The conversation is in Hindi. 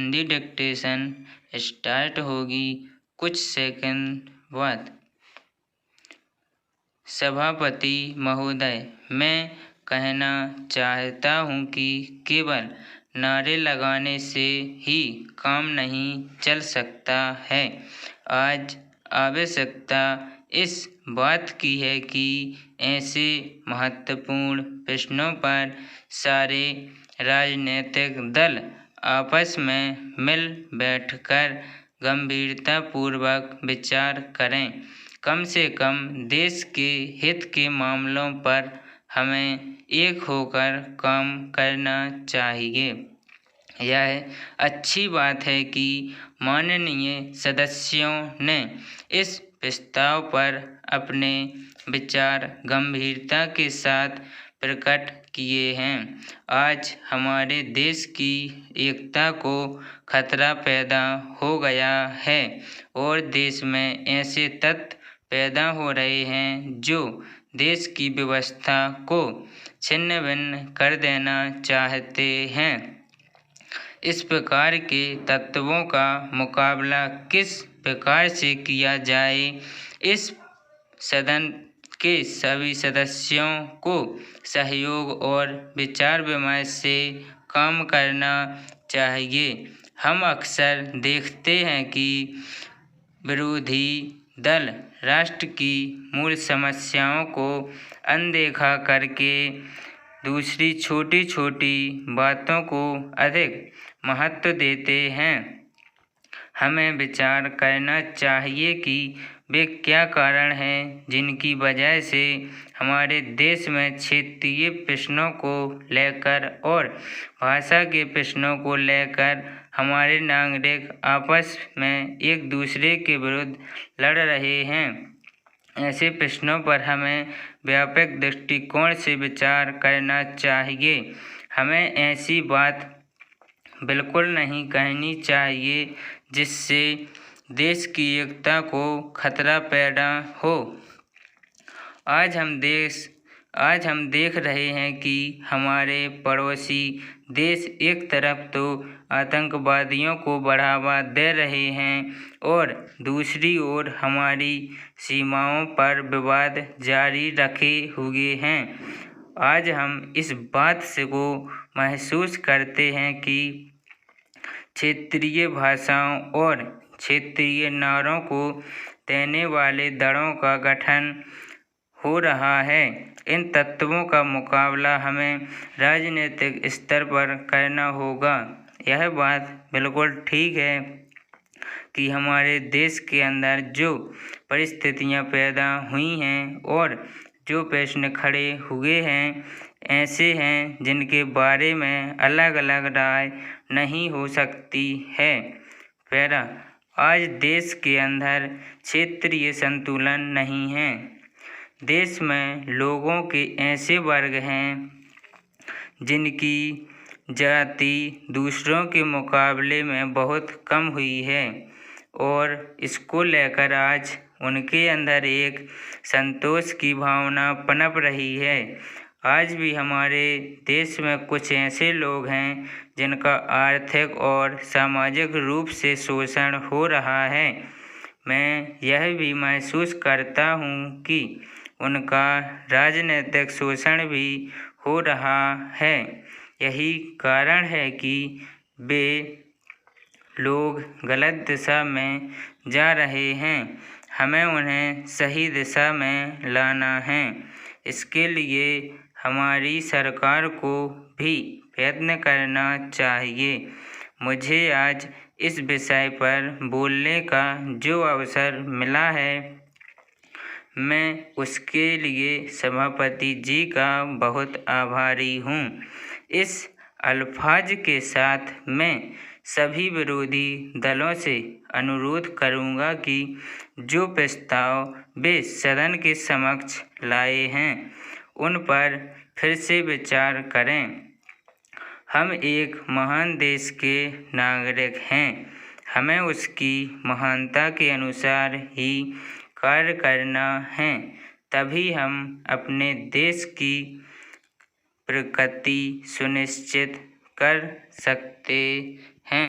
हिंदी डिक्टेशन स्टार्ट होगी कुछ सेकंड बाद। सभापति महोदय, मैं कहना चाहता हूँ कि केवल नारे लगाने से ही काम नहीं चल सकता है। आज आवश्यकता इस बात की है कि ऐसे महत्वपूर्ण प्रश्नों पर सारे राजनीतिक दल आपस में मिल बैठकर गंभीरतापूर्वक विचार करें। कम से कम देश के हित के मामलों पर हमें एक होकर काम करना चाहिए। यह अच्छी बात है कि माननीय सदस्यों ने इस प्रस्ताव पर अपने विचार गंभीरता के साथ प्रकट किए हैं। आज हमारे देश की एकता को खतरा पैदा हो गया है और देश में ऐसे तत्व पैदा हो रहे हैं जो देश की व्यवस्था को छिन्न भिन्न कर देना चाहते हैं। इस प्रकार के तत्वों का मुकाबला किस प्रकार से किया जाए, इस सदन के सभी सदस्यों को सहयोग और विचार विमर्श से काम करना चाहिए। हम अक्सर देखते हैं कि विरोधी दल राष्ट्र की मूल समस्याओं को अनदेखा करके दूसरी छोटी छोटी बातों को अधिक महत्व देते हैं। हमें विचार करना चाहिए कि वे क्या कारण हैं जिनकी वजह से हमारे देश में क्षेत्रीय प्रश्नों को लेकर और भाषा के प्रश्नों को लेकर हमारे नागरिक आपस में एक दूसरे के विरुद्ध लड़ रहे हैं। ऐसे प्रश्नों पर हमें व्यापक दृष्टिकोण से विचार करना चाहिए। हमें ऐसी बात बिल्कुल नहीं कहनी चाहिए जिससे देश की एकता को खतरा पैदा हो। आज हम देख रहे हैं कि हमारे पड़ोसी देश एक तरफ तो आतंकवादियों को बढ़ावा दे रहे हैं और दूसरी ओर हमारी सीमाओं पर विवाद जारी रखे हुए हैं। आज हम इस बात को महसूस करते हैं कि क्षेत्रीय भाषाओं और क्षेत्रीय नारों को देने वाले दलों का गठन हो रहा है। इन तत्वों का मुकाबला हमें राजनीतिक स्तर पर करना होगा। यह बात बिल्कुल ठीक है कि हमारे देश के अंदर जो परिस्थितियां पैदा हुई हैं और जो प्रश्न खड़े हुए हैं ऐसे हैं जिनके बारे में अलग अलग राय नहीं हो सकती है। पैरा, आज देश के अंदर क्षेत्रीय संतुलन नहीं है। देश में लोगों के ऐसे वर्ग हैं जिनकी जाति दूसरों के मुकाबले में बहुत कम हुई है और इसको लेकर आज उनके अंदर एक संतोष की भावना पनप रही है। आज भी हमारे देश में कुछ ऐसे लोग हैं जिनका आर्थिक और सामाजिक रूप से शोषण हो रहा है। मैं यह भी महसूस करता हूँ कि उनका राजनीतिक शोषण भी हो रहा है। यही कारण है कि वे लोग गलत दिशा में जा रहे हैं। हमें उन्हें सही दिशा में लाना है। इसके लिए हमारी सरकार को भी प्रयत्न करना चाहिए। मुझे आज इस विषय पर बोलने का जो अवसर मिला है मैं उसके लिए सभापति जी का बहुत आभारी हूँ। इस अल्फाज के साथ मैं सभी विरोधी दलों से अनुरोध करूँगा कि जो प्रस्ताव वे सदन के समक्ष लाए हैं उन पर फिर से विचार करें। हम एक महान देश के नागरिक हैं। हमें उसकी महानता के अनुसार ही कार्य करना है। तभी हम अपने देश की प्रगति सुनिश्चित कर सकते